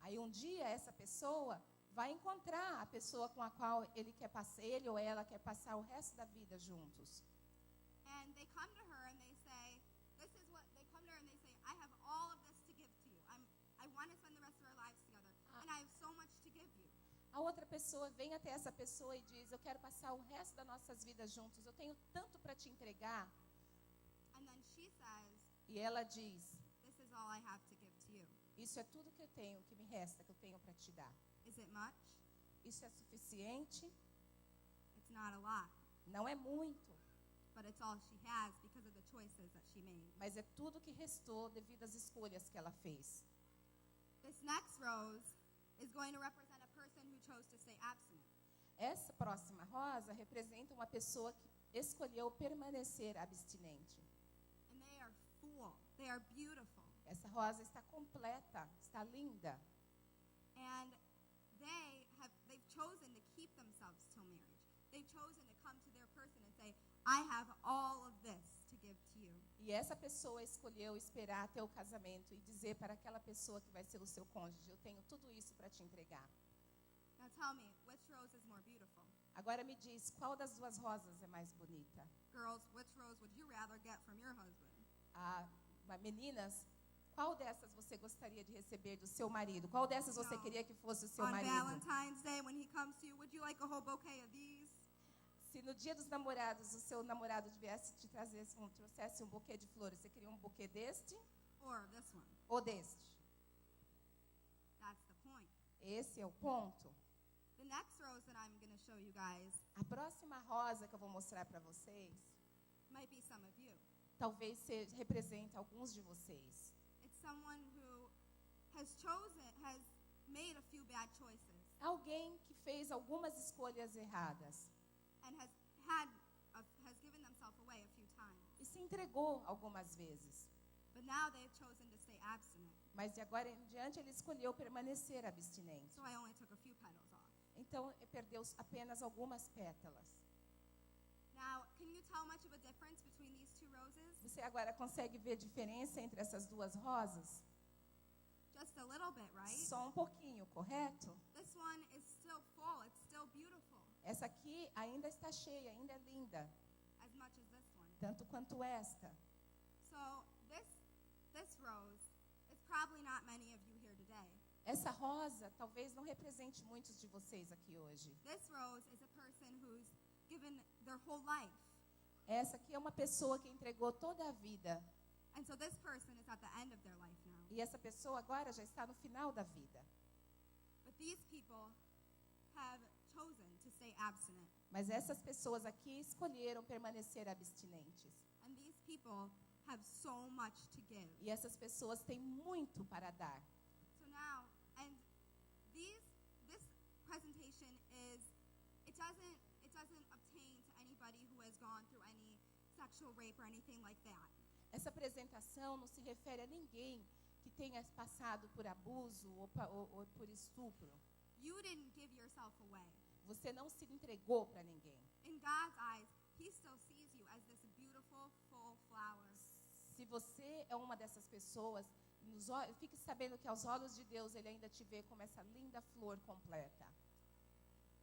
Aí um dia essa pessoa vai encontrar a pessoa com a qual ele ou ela quer passar o resto da vida juntos. And they come to her and they say, they come to her and they say, I have all of this to give to you. I want to spend the rest of our lives together. And I have so much to give you. A outra pessoa vem até essa pessoa e diz, eu quero passar o resto das nossas vidas juntos, eu tenho tanto para te entregar. And then she says, E ela diz, this is all I have to give to you. isso é tudo que eu tenho, que me resta, que eu tenho para te dar. Is it much? Isso é suficiente? It's not a lot. Não é muito, But it's all she has because of the choices that she made. mas é tudo que restou devido às escolhas que ela fez. This next rose is going to represent a person who chose to stay abstinent. Essa próxima rosa representa uma pessoa que escolheu permanecer abstinente. And they are full. They are beautiful. Essa rosa está completa, está linda. And they've chosen to keep themselves till marriage. They've chosen to come to their person and say, I have all of this to give to you. E essa pessoa escolheu esperar até o casamento e dizer para aquela pessoa que vai ser o seu cônjuge, eu tenho tudo isso para te entregar. Now tell me, which rose is more beautiful? Agora me diz, qual das duas rosas é mais bonita? Girls, which rose would you rather get from your husband? Mas meninas, qual dessas você gostaria de receber do seu marido? Qual dessas você Não. queria que fosse o seu On marido? Valentine's Day, when he comes to you, would you like a whole bouquet of these? Se no dia dos namorados o seu namorado trouxesse um buquê de flores, você queria um buquê deste Or this one? ou deste? That's the point. Esse é o ponto. The next rose that I'm going to show you guys A próxima rosa que eu vou mostrar para vocês, might be some of you. talvez represente alguns de vocês. It's someone who has made a few bad choices Alguém que fez algumas escolhas erradas and has given themselves away a few times. e se entregou algumas vezes. But now they've chosen to stay abstinent. Mas de agora em diante ele escolheu permanecer abstinente. So I only took a few petals off. Então perdeu apenas algumas pétalas. Now, can you tell much of a difference between these two roses? Você agora consegue ver diferença entre essas duas rosas? Just a little bit, right? Só um pouquinho, correto? This one is still full. It's still beautiful, Essa aqui ainda está cheia, ainda é linda, as much as this one. tanto quanto esta. So this rose is probably not many of you here today. Essa rosa talvez não represente muitos de vocês aqui hoje. This rose is a person who's given their whole life. Essa aqui é uma pessoa que entregou toda a vida. And so this person is at the end of their life now. E essa pessoa agora já está no final da vida. But these people have chosen to stay abstinent. Mas essas pessoas aqui escolheram permanecer abstinentes. And these people have so much to give. E essas pessoas têm muito para dar. So now, and this presentation it doesn't obtain to anybody who has gone through any sexual rape or anything like that. Essa apresentação não se refere a ninguém que tenha passado por abuso ou por estupro. You didn't give yourself away. Você não se entregou para ninguém. In God's eyes, He still sees you as this beautiful, full flower. Se você é uma dessas pessoas, fique sabendo que aos olhos de Deus Ele ainda te vê como essa linda flor completa.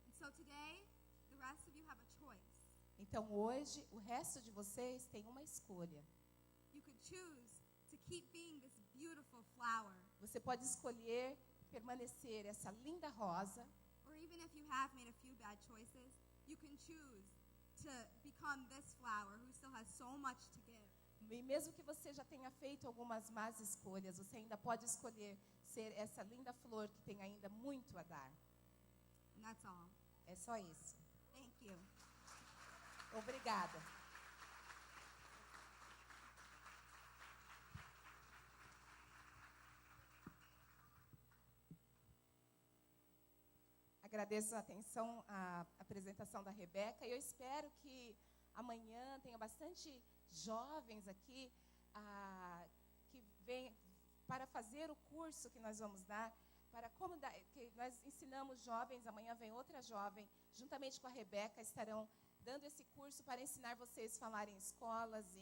And so today, the rest of you have a choice. Então hoje, o resto de vocês tem uma escolha. You could choose to keep being this beautiful flower, Você pode escolher permanecer essa linda rosa, or even if you have made a few bad choices, you can choose to become this flower who still has so much to give. e mesmo que você já tenha feito algumas más escolhas, você ainda pode escolher ser essa linda flor que tem ainda muito a dar. And that's all. É só isso. Thank you. Obrigada. Agradeço a atenção à apresentação da Rebeca e eu espero que amanhã tenha bastante jovens aqui que vêm para fazer o curso que nós vamos dar, que nós ensinamos jovens, amanhã vem outra jovem, juntamente com a Rebeca, estarão dando esse curso para ensinar vocês a falar em escolas,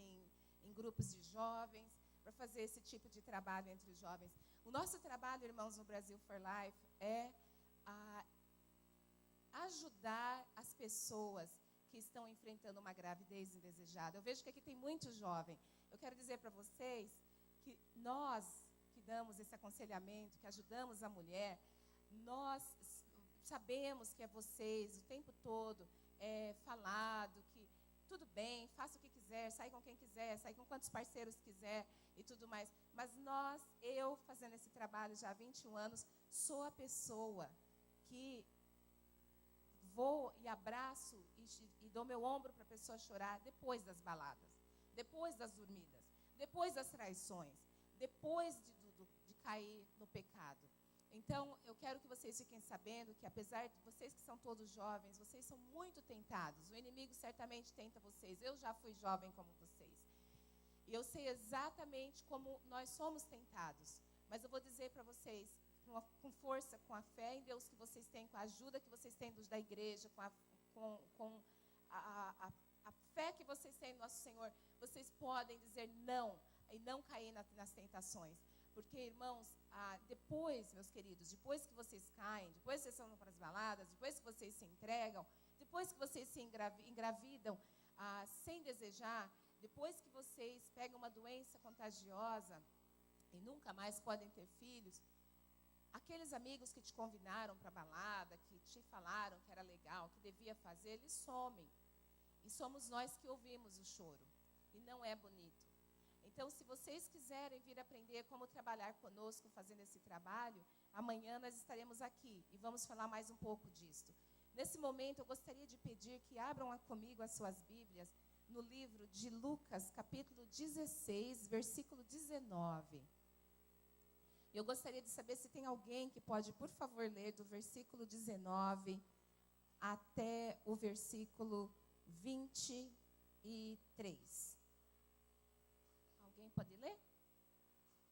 em grupos de jovens, para fazer esse tipo de trabalho entre os jovens. O nosso trabalho, irmãos, no Brasil for Life é ajudar as pessoas que estão enfrentando uma gravidez indesejada. Eu vejo que aqui tem muito jovem. Eu quero dizer para vocês que nós que damos esse aconselhamento, que ajudamos a mulher, nós sabemos que é vocês o tempo todo falado, que tudo bem, faça o que quiser, sai com quem quiser, sai com quantos parceiros quiser e tudo mais. Mas eu fazendo esse trabalho já há 21 anos, sou a pessoa que vou e abraço e dou meu ombro para a pessoa chorar depois das baladas, depois das dormidas, depois das traições, depois de cair no pecado. Então, eu quero que vocês fiquem sabendo que, apesar de vocês que são todos jovens, vocês são muito tentados. O inimigo certamente tenta vocês. Eu já fui jovem como vocês. E eu sei exatamente como nós somos tentados. Mas eu vou dizer para vocês, com força, com a fé em Deus que vocês têm, com a ajuda que vocês têm da igreja, com a fé que vocês têm no nosso Senhor, vocês podem dizer não e não cair nas tentações. Porque, irmãos, depois, meus queridos, depois que vocês caem, depois que vocês vão para as baladas, depois que vocês se entregam, depois que vocês se engravidam sem desejar, depois que vocês pegam uma doença contagiosa e nunca mais podem ter filhos, aqueles amigos que te convidaram para a balada, que te falaram que era legal, que devia fazer, eles somem. E somos nós que ouvimos o choro. E não é bonito. Então, se vocês quiserem vir aprender como trabalhar conosco fazendo esse trabalho, amanhã nós estaremos aqui e vamos falar mais um pouco disso. Nesse momento, eu gostaria de pedir que abram comigo as suas Bíblias no livro de Lucas, capítulo 16, versículo 19. Eu gostaria de saber se tem alguém que pode, por favor, ler do versículo 19 até o versículo 23. Alguém pode ler?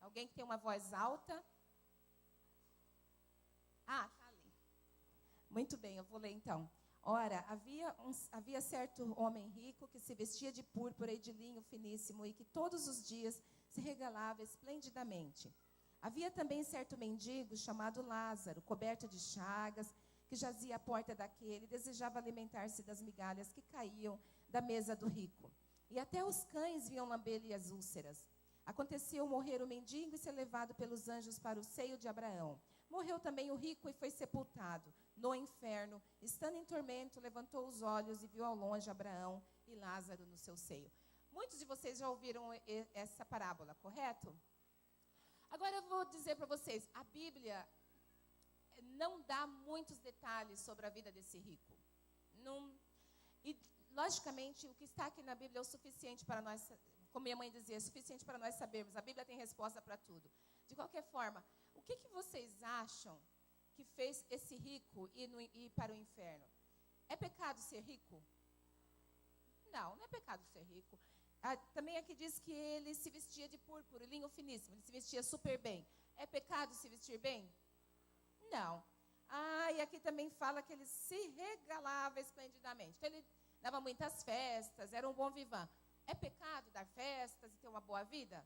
Alguém que tem uma voz alta? Está ali. Muito bem, eu vou ler então. Ora, havia certo homem rico que se vestia de púrpura e de linho finíssimo e que todos os dias se regalava esplendidamente. Havia também certo mendigo chamado Lázaro, coberto de chagas, que jazia à porta daquele e desejava alimentar-se das migalhas que caíam da mesa do rico. E até os cães vinham lamber-lhe as úlceras. Aconteceu morrer o mendigo e ser levado pelos anjos para o seio de Abraão. Morreu também o rico e foi sepultado no inferno. Estando em tormento, levantou os olhos e viu ao longe Abraão e Lázaro no seu seio. Muitos de vocês já ouviram essa parábola, correto? Agora eu vou dizer para vocês, a Bíblia não dá muitos detalhes sobre a vida desse rico. E, logicamente, o que está aqui na Bíblia é o suficiente para nós, como minha mãe dizia, é suficiente para nós sabermos. A Bíblia tem resposta para tudo. De qualquer forma, o que vocês acham que fez esse rico ir para o inferno? É pecado ser rico? Não, não é pecado ser rico. Também aqui diz que ele se vestia de púrpura, linho finíssimo, ele se vestia super bem. É pecado se vestir bem? Não. E aqui também fala que ele se regalava esplendidamente. Então ele dava muitas festas, era um bom vivant. É pecado dar festas e ter uma boa vida?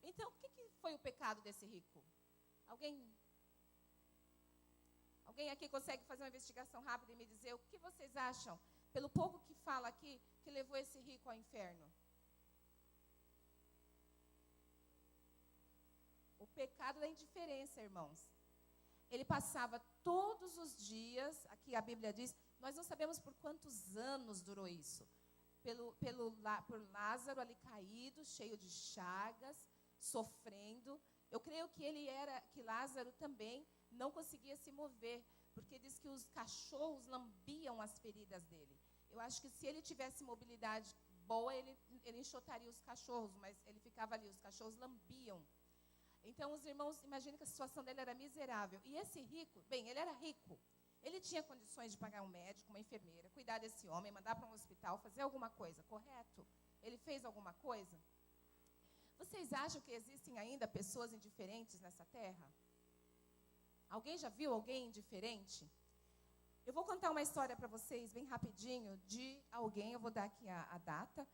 Então, o que foi o pecado desse rico? Alguém aqui consegue fazer uma investigação rápida e me dizer o que vocês acham, pelo pouco que fala aqui, que levou esse rico ao inferno? O pecado da indiferença, irmãos. Ele passava todos os dias, aqui a Bíblia diz, nós não sabemos por quantos anos durou isso. Por Lázaro ali caído, cheio de chagas, sofrendo. Eu creio que Lázaro também não conseguia se mover, porque diz que os cachorros lambiam as feridas dele. Eu acho que se ele tivesse mobilidade boa, ele enxotaria os cachorros, mas ele ficava ali, os cachorros lambiam. Então, os irmãos, imaginem que a situação dele era miserável. E esse rico, bem, ele era rico. Ele tinha condições de pagar um médico, uma enfermeira, cuidar desse homem, mandar para um hospital, fazer alguma coisa, correto? Ele fez alguma coisa? Vocês acham que existem ainda pessoas indiferentes nessa terra? Alguém já viu alguém indiferente? Eu vou contar uma história para vocês, bem rapidinho, de alguém, eu vou dar aqui a data,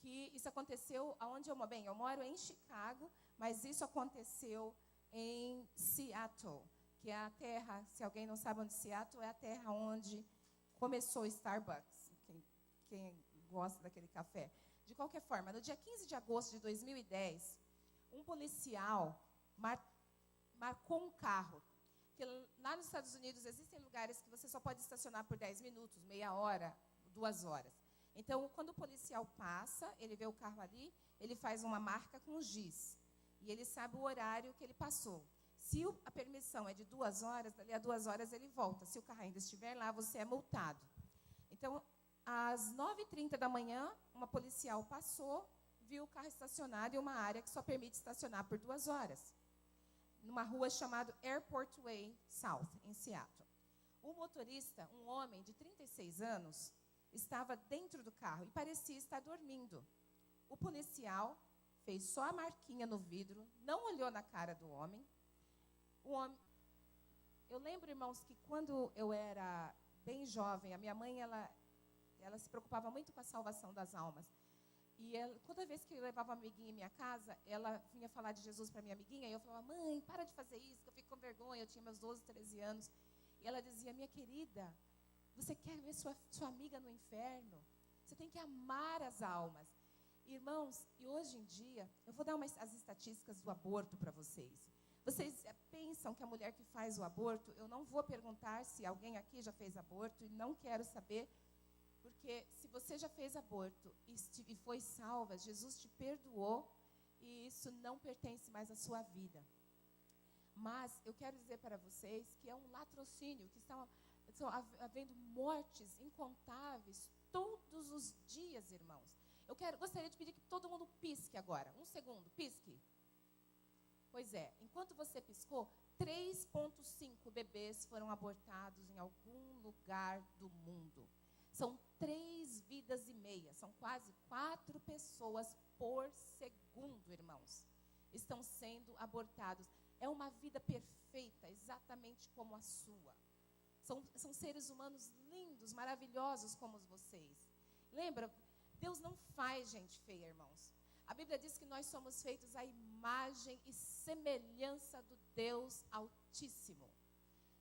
que isso aconteceu aonde eu moro. Bem, eu moro em Chicago, mas isso aconteceu em Seattle, que é a terra, se alguém não sabe onde Seattle, é a terra onde começou o Starbucks, quem gosta daquele café. De qualquer forma, no dia 15 de agosto de 2010, um policial marcou um carro. Porque lá nos Estados Unidos existem lugares que você só pode estacionar por 10 minutos, meia hora, 2 horas. Então, quando o policial passa, ele vê o carro ali, ele faz uma marca com giz. E ele sabe o horário que ele passou. Se a permissão é de 2 horas, dali a 2 horas ele volta. Se o carro ainda estiver lá, você é multado. Então, às 9h30 da manhã, uma policial passou, viu o carro estacionado em uma área que só permite estacionar por 2 horas. Numa rua chamada Airport Way South, em Seattle. O motorista, um homem de 36 anos, estava dentro do carro e parecia estar dormindo. O policial fez só a marquinha no vidro, não olhou na cara do homem. Eu lembro, irmãos, que quando eu era bem jovem, a minha mãe, ela se preocupava muito com a salvação das almas. E toda vez que eu levava uma amiguinha em minha casa, ela vinha falar de Jesus para minha amiguinha, e eu falava, mãe, para de fazer isso, que eu fico com vergonha, eu tinha meus 12, 13 anos. E ela dizia, minha querida, você quer ver sua amiga no inferno? Você tem que amar as almas. Irmãos, e hoje em dia, eu vou dar as estatísticas do aborto para vocês. Vocês pensam que a mulher que faz o aborto, eu não vou perguntar se alguém aqui já fez aborto, e não quero saber. Porque se você já fez aborto e foi salva, Jesus te perdoou e isso não pertence mais à sua vida. Mas eu quero dizer para vocês que é um latrocínio, que estão havendo mortes incontáveis todos os dias, irmãos. Gostaria de pedir que todo mundo pisque agora. 1 segundo, pisque. Pois é, enquanto você piscou, 3,5 bebês foram abortados em algum lugar do mundo. São 3 vidas e meia, são quase 4 pessoas por segundo, irmãos, estão sendo abortados. É uma vida perfeita, exatamente como a sua. São seres humanos lindos, maravilhosos como vocês. Lembra, Deus não faz gente feia, irmãos. A Bíblia diz que nós somos feitos à imagem e semelhança do Deus Altíssimo.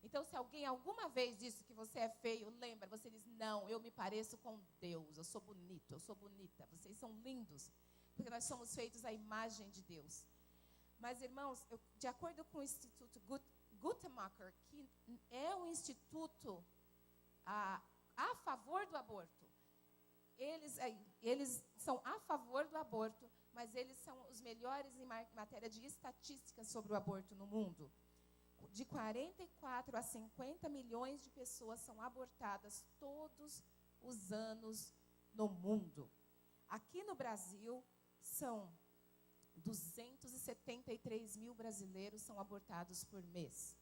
Então, se alguém alguma vez disse que você é feio, lembra, você diz, não, eu me pareço com Deus, eu sou bonito, eu sou bonita, vocês são lindos, porque nós somos feitos à imagem de Deus. Mas, irmãos, de acordo com o Instituto Guttmacher, que é um instituto a favor do aborto, eles são a favor do aborto, mas eles são os melhores em matéria de estatísticas sobre o aborto no mundo. De 44 a 50 milhões de pessoas são abortadas todos os anos no mundo. Aqui no Brasil, são 273 mil brasileiros são abortados por mês.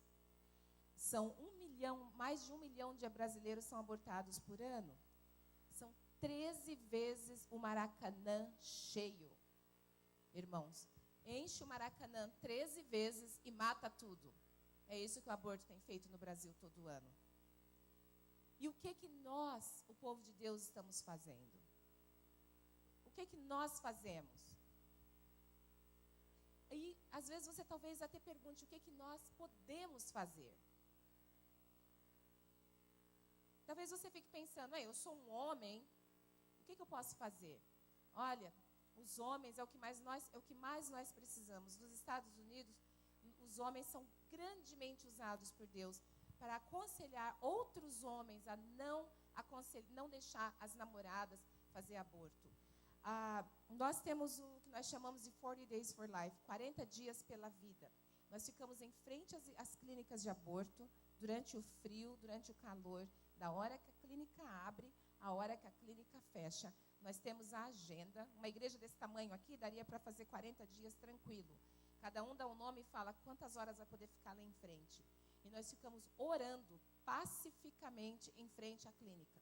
São mais de 1 milhão de brasileiros são abortados por ano. São 13 vezes o Maracanã cheio. Irmãos, enche o Maracanã 13 vezes e mata tudo. É isso que o aborto tem feito no Brasil todo ano. E o que nós, o povo de Deus, estamos fazendo? O que nós fazemos? E, às vezes, você talvez até pergunte o que nós podemos fazer. Talvez você fique pensando, eu sou um homem, o que eu posso fazer? Olha, os homens é o que mais nós precisamos. Nos Estados Unidos, os homens são grandemente usados por Deus para aconselhar outros homens a não deixar as namoradas fazer aborto. Nós temos o que nós chamamos de 40 Days for Life, 40 dias pela vida. Nós ficamos em frente às clínicas de aborto, durante o frio, durante o calor, da hora que a clínica abre, a hora que a clínica fecha. Nós temos a agenda. Uma igreja desse tamanho aqui daria para fazer 40 dias tranquilo. Cada um dá um nome e fala quantas horas vai poder ficar lá em frente. E nós ficamos orando pacificamente em frente à clínica.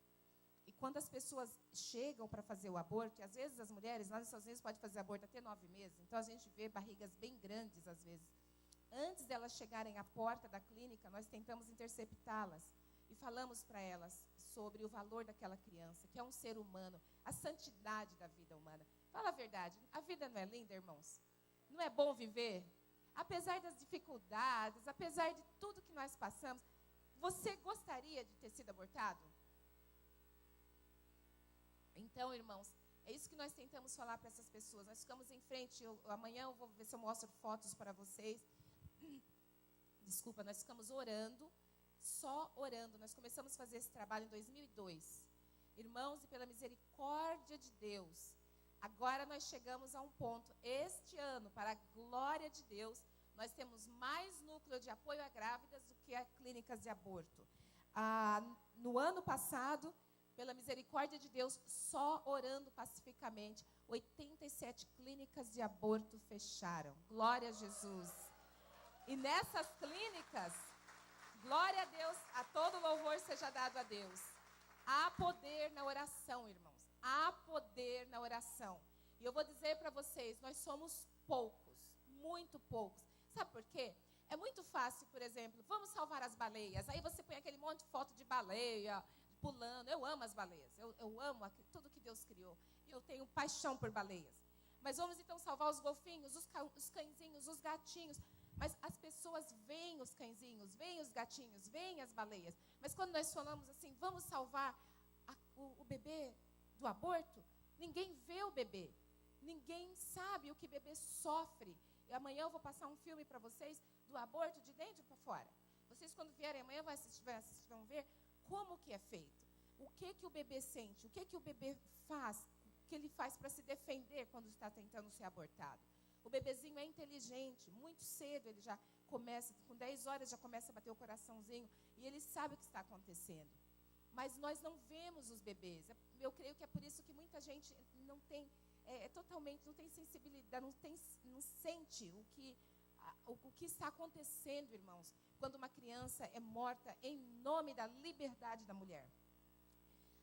E quando as pessoas chegam para fazer o aborto, e às vezes as mulheres, lá nos Estados Unidos, podem fazer aborto até 9 meses, então a gente vê barrigas bem grandes às vezes. Antes delas chegarem à porta da clínica, nós tentamos interceptá-las e falamos para elas sobre o valor daquela criança, que é um ser humano, a santidade da vida humana. Fala a verdade. A vida não é linda, irmãos? Não é bom viver? Apesar das dificuldades, apesar de tudo que nós passamos, você gostaria de ter sido abortado? Então, irmãos, é isso que nós tentamos falar para essas pessoas. Nós ficamos em frente, amanhã eu vou ver se eu mostro fotos para vocês. Desculpa, nós ficamos orando, só orando. Nós começamos a fazer esse trabalho em 2002. Irmãos, e pela misericórdia de Deus, agora nós chegamos a um ponto. Este ano, para a glória de Deus, nós temos mais núcleo de apoio a grávidas do que a clínicas de aborto. No ano passado, pela misericórdia de Deus, só orando pacificamente, 87 clínicas de aborto fecharam. Glória a Jesus. E nessas clínicas, glória a Deus, a todo louvor seja dado a Deus. Há poder na oração, irmãos. Há poder na oração. E eu vou dizer para vocês, nós somos poucos, muito poucos. Sabe por quê? É muito fácil, por exemplo, vamos salvar as baleias. Aí você põe aquele monte de foto de baleia, pulando. Eu amo as baleias. Eu amo tudo que Deus criou. Eu tenho paixão por baleias. Mas vamos então salvar os golfinhos, os cãezinhos, os gatinhos. Mas as pessoas veem os cãezinhos, veem os gatinhos, veem as baleias. Mas quando nós falamos assim, vamos salvar o bebê do aborto, ninguém vê o bebê. Ninguém sabe o que o bebê sofre. E amanhã eu vou passar um filme para vocês do aborto de dentro para fora. Vocês, quando vierem amanhã, vão ver como que é feito. O que o bebê sente, o que o bebê faz, o que ele faz para se defender quando está tentando ser abortado. O bebezinho é inteligente, muito cedo ele já começa, com 10 horas já começa a bater o coraçãozinho, e ele sabe o que está acontecendo. Mas nós não vemos os bebês. Eu creio que é por isso que muita gente não tem, totalmente, não tem sensibilidade, não sente o que está acontecendo, irmãos, quando uma criança é morta em nome da liberdade da mulher.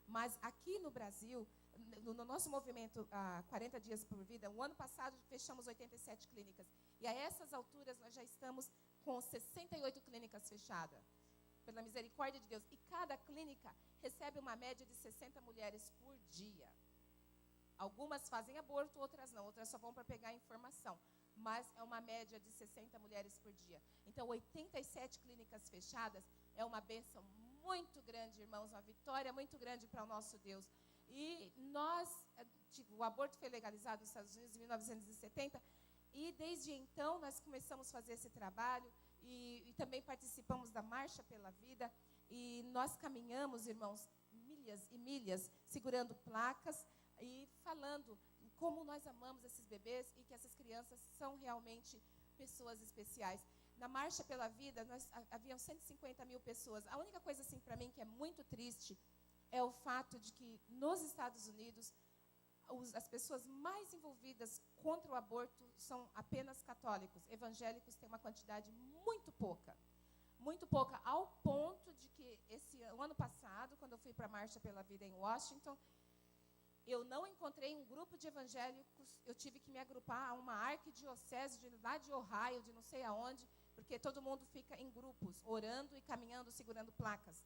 Mas aqui no Brasil, no nosso movimento 40 Dias por Vida, o ano passado fechamos 87 clínicas. E a essas alturas nós já estamos com 68 clínicas fechadas, pela misericórdia de Deus. E cada clínica recebe uma média de 60 mulheres por dia. Algumas fazem aborto, outras não. Outras só vão para pegar informação. Mas é uma média de 60 mulheres por dia. Então, 87 clínicas fechadas é uma bênção muito grande, irmãos, uma vitória muito grande para o nosso Deus. E o aborto foi legalizado nos Estados Unidos em 1970, e desde então nós começamos a fazer esse trabalho, e também participamos da Marcha pela Vida, e nós caminhamos, irmãos, milhas e milhas, segurando placas e falando como nós amamos esses bebês e que essas crianças são realmente pessoas especiais. Na Marcha pela Vida, haviam 150 mil pessoas. A única coisa, assim, para mim, que é muito triste, é o fato de que, nos Estados Unidos, as pessoas mais envolvidas contra o aborto são apenas católicos. Evangélicos têm uma quantidade muito pouca, ao ponto de que, o ano passado, quando eu fui para a Marcha pela Vida em Washington, eu não encontrei um grupo de evangélicos, eu tive que me agrupar a uma arquidiocese lá de Ohio, de não sei aonde, porque todo mundo fica em grupos, orando e caminhando, segurando placas.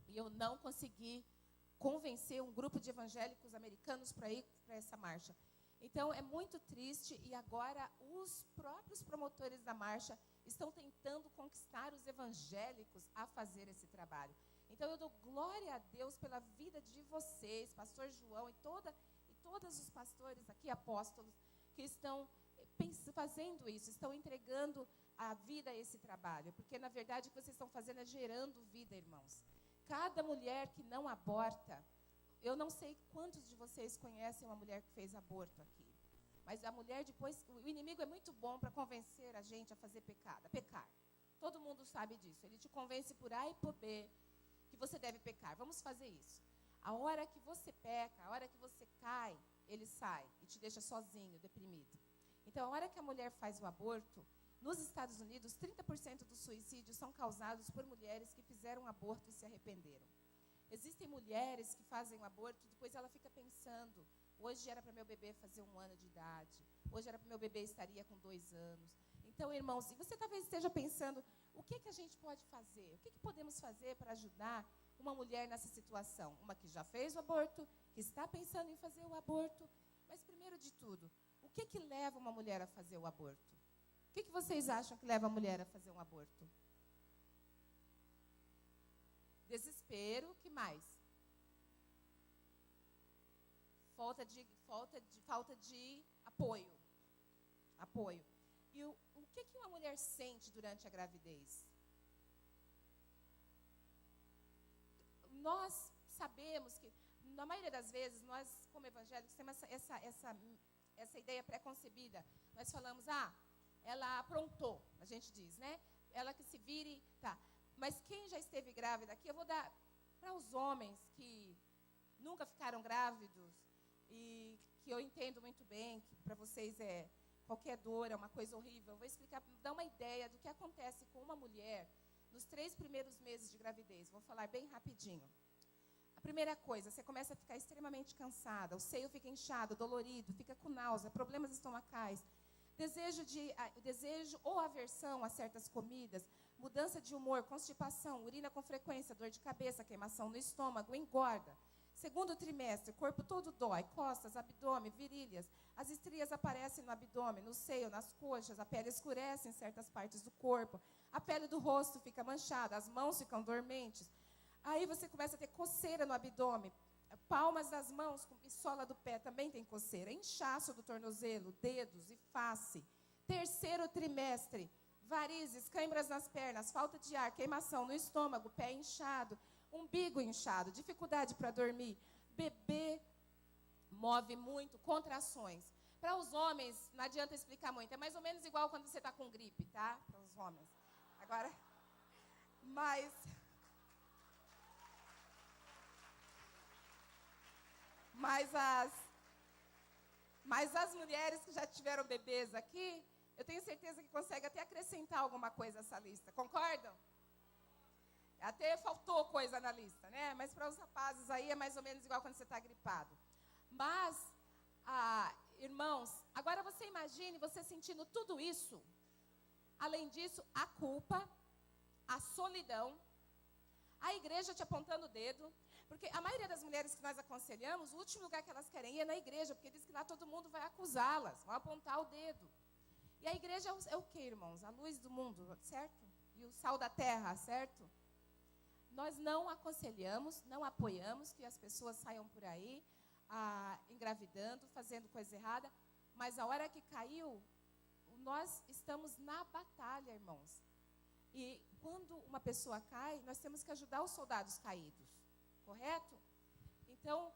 E eu não consegui convencer um grupo de evangélicos americanos para ir para essa marcha. Então, é muito triste, e agora os próprios promotores da marcha estão tentando conquistar os evangélicos a fazer esse trabalho. Então, eu dou glória a Deus pela vida de vocês, pastor João e todos os pastores aqui, apóstolos, que estão fazendo isso, estão entregando a vida a esse trabalho. Porque, na verdade, o que vocês estão fazendo é gerando vida, irmãos. Cada mulher que não aborta, eu não sei quantos de vocês conhecem uma mulher que fez aborto aqui. Mas a mulher depois, o inimigo é muito bom para convencer a gente a fazer pecado, a pecar. Todo mundo sabe disso. Ele te convence por A e por B que você deve pecar. Vamos fazer isso. A hora que você peca, a hora que você cai, ele sai e te deixa sozinho, deprimido. Então, a hora que a mulher faz o aborto, nos Estados Unidos, 30% dos suicídios são causados por mulheres que fizeram aborto e se arrependeram. Existem mulheres que fazem o aborto e depois ela fica pensando, hoje era para meu bebê fazer 1 ano de idade, hoje era para meu bebê estaria com 2 anos. Então, irmãos, e você talvez esteja pensando, o que a gente pode fazer? O que podemos fazer para ajudar uma mulher nessa situação? Uma que já fez o aborto, que está pensando em fazer o aborto. Mas primeiro de tudo, o que leva uma mulher a fazer o aborto? O que vocês acham que leva a mulher a fazer um aborto? Desespero, que mais? Falta de apoio. Apoio. E o que uma mulher sente durante a gravidez? Nós sabemos que, na maioria das vezes, nós, como evangélicos, temos essa ideia pré-concebida. Nós falamos, ela aprontou, a gente diz, né? Ela que se vire, tá. Mas quem já esteve grávida aqui, eu vou dar para os homens que nunca ficaram grávidos e que eu entendo muito bem, que para vocês qualquer dor é uma coisa horrível. Eu vou explicar, dar uma ideia do que acontece com uma mulher nos 3 primeiros meses de gravidez. Vou falar bem rapidinho. A primeira coisa, você começa a ficar extremamente cansada, o seio fica inchado, dolorido, fica com náusea, problemas estomacais, desejo ou aversão a certas comidas, mudança de humor, constipação, urina com frequência, dor de cabeça, queimação no estômago, engorda. Segundo trimestre, o corpo todo dói, costas, abdômen, virilhas. As estrias aparecem no abdômen, no seio, nas coxas, a pele escurece em certas partes do corpo, a pele do rosto fica manchada, as mãos ficam dormentes. Aí você começa a ter coceira no abdômen, palmas das mãos e sola do pé também tem coceira, inchaço do tornozelo, dedos e face. Terceiro trimestre, varizes, cãibras nas pernas, falta de ar, queimação no estômago, pé inchado, umbigo inchado, dificuldade para dormir, bebê move muito, contrações. Para os homens, não adianta explicar muito, é mais ou menos igual quando você está com gripe, tá? Para os homens. Agora, mas as mulheres que já tiveram bebês aqui, eu tenho certeza que consegue até acrescentar alguma coisa a essa lista. Concordam? Até faltou coisa na lista, né? Mas para os rapazes aí é mais ou menos igual quando você está gripado. Mas, irmãos, agora você imagine você sentindo tudo isso. Além disso, a culpa, a solidão, a igreja te apontando o dedo. Porque a maioria das mulheres que nós aconselhamos, o último lugar que elas querem ir é na igreja, porque diz que lá todo mundo vai acusá-las, vão apontar o dedo. E a igreja é o quê, irmãos? A luz do mundo, certo? E o sal da terra, certo? Nós não aconselhamos, não apoiamos que as pessoas saiam por aí engravidando, fazendo coisa errada, mas a hora que caiu, nós estamos na batalha, irmãos. E quando uma pessoa cai, nós temos que ajudar os soldados caídos, correto? Então,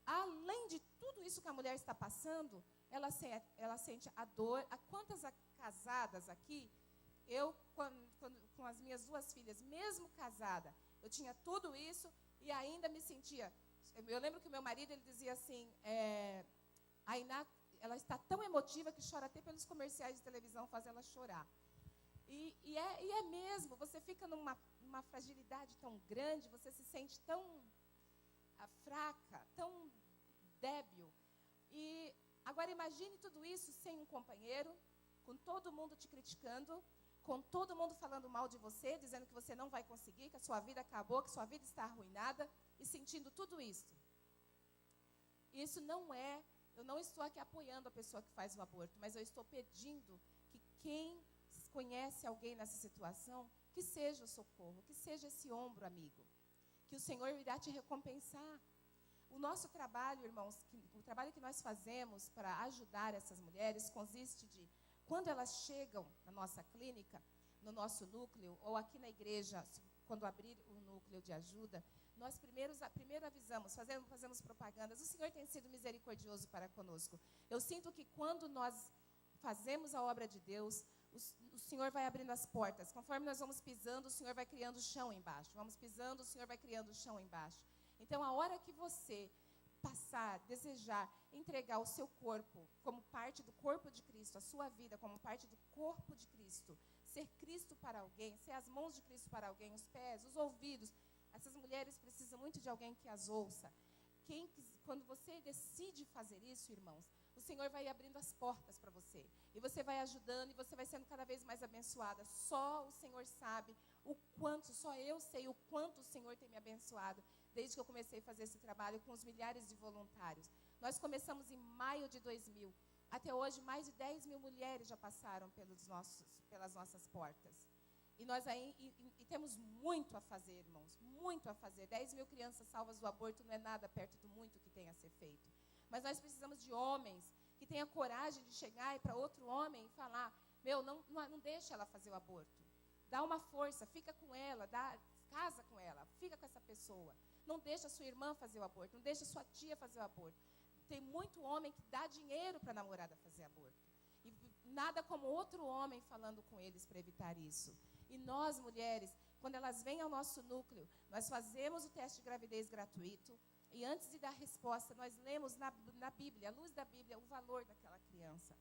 além de tudo isso que a mulher está passando, ela sente a dor. Quantas casadas aqui, eu, com as minhas 2 filhas, mesmo casada, eu tinha tudo isso e ainda me sentia... Eu lembro que o meu marido, ele dizia assim, a Iná, ela está tão emotiva que chora até pelos comerciais de televisão, faz ela chorar. E é mesmo, você fica numa fragilidade tão grande, você se sente tão fraca, tão débil. E agora imagine tudo isso sem um companheiro, com todo mundo te criticando, com todo mundo falando mal de você, dizendo que você não vai conseguir, que a sua vida acabou, que a sua vida está arruinada, e sentindo tudo isso. Isso eu não estou aqui apoiando a pessoa que faz o aborto, mas eu estou pedindo que quem conhece alguém nessa situação, que seja o socorro, que seja esse ombro amigo, que o Senhor irá te recompensar. O nosso trabalho, irmãos, o trabalho que nós fazemos para ajudar essas mulheres consiste de, quando elas chegam na nossa clínica, no nosso núcleo, ou aqui na igreja, quando abrir o núcleo de ajuda, nós primeiro avisamos, fazemos propagandas. O Senhor tem sido misericordioso para conosco. Eu sinto que quando nós fazemos a obra de Deus, o Senhor vai abrindo as portas. Conforme nós vamos pisando, o Senhor vai criando o chão embaixo. Vamos pisando, o Senhor vai criando o chão embaixo. Então, a hora que você passar, desejar, entregar o seu corpo como parte do corpo de Cristo, a sua vida como parte do corpo de Cristo, ser Cristo para alguém, ser as mãos de Cristo para alguém, os pés, os ouvidos. Essas mulheres precisam muito de alguém que as ouça. Quando você decide fazer isso, irmãos, o Senhor vai abrindo as portas para você. E você vai ajudando e você vai sendo cada vez mais abençoada. Só o Senhor sabe o quanto, só eu sei o quanto o Senhor tem me abençoado desde que eu comecei a fazer esse trabalho com os milhares de voluntários. Nós começamos em maio de 2000. Até hoje, mais de 10 mil mulheres já passaram pelas nossas portas. E nós e temos muito a fazer, irmãos, muito a fazer. 10 mil crianças salvas do aborto não é nada perto do muito que tem a ser feito. Mas nós precisamos de homens que tenham coragem de chegar para outro homem e falar, não deixa ela fazer o aborto. Dá uma força, fica com ela, casa com ela, fica com essa pessoa. Não deixa sua irmã fazer o aborto, não deixa sua tia fazer o aborto. Tem muito homem que dá dinheiro para a namorada fazer aborto. E nada como outro homem falando com eles para evitar isso. E nós, mulheres, quando elas vêm ao nosso núcleo, nós fazemos o teste de gravidez gratuito. E antes de dar resposta, nós lemos na Bíblia, à luz da Bíblia, o valor daquela criança.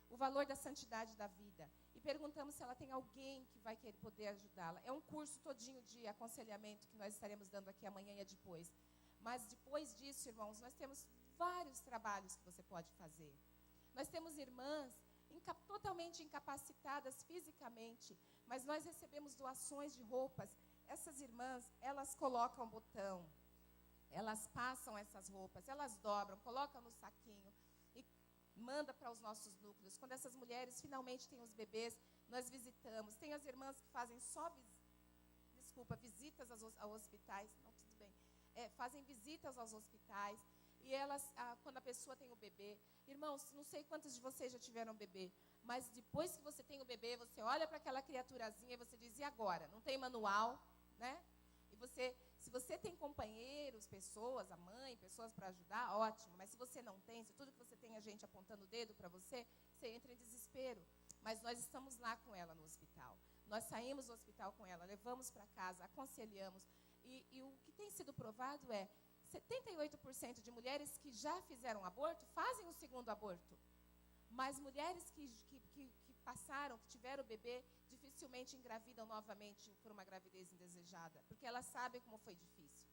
O valor da santidade da vida. E perguntamos se ela tem alguém que vai querer poder ajudá-la. É um curso todinho de aconselhamento que nós estaremos dando aqui amanhã e depois. Mas depois disso, irmãos, nós temos vários trabalhos que você pode fazer. Nós temos irmãs totalmente incapacitadas fisicamente, mas nós recebemos doações de roupas. Essas irmãs, elas colocam botão, elas passam essas roupas, elas dobram, colocam no saquinho e mandam para os nossos núcleos. Quando essas mulheres finalmente têm os bebês, nós visitamos. Tem as irmãs que fazem só visitas aos hospitais, não, tudo bem, fazem visitas aos hospitais. E elas, quando a pessoa tem o bebê, irmãos, não sei quantos de vocês já tiveram bebê, mas depois que você tem o bebê, você olha para aquela criaturazinha e você diz, e agora? Não tem manual, né? E se você tem companheiros, pessoas, a mãe, pessoas para ajudar, ótimo. Mas se você não tem, se tudo que você tem é gente apontando o dedo para você, você entra em desespero. Mas nós estamos lá com ela no hospital. Nós saímos do hospital com ela, levamos para casa, aconselhamos. E o que tem sido provado é 78% de mulheres que já fizeram aborto fazem o segundo aborto. Mas mulheres que passaram, que tiveram o bebê, dificilmente engravidam novamente por uma gravidez indesejada, porque elas sabem como foi difícil.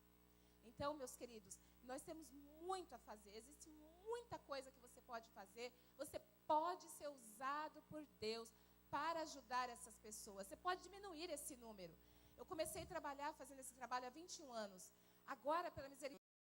Então, meus queridos, nós temos muito a fazer, existe muita coisa que você pode fazer, você pode ser usado por Deus para ajudar essas pessoas, você pode diminuir esse número. Eu comecei a trabalhar, fazendo esse trabalho há 21 anos, agora, pela misericórdia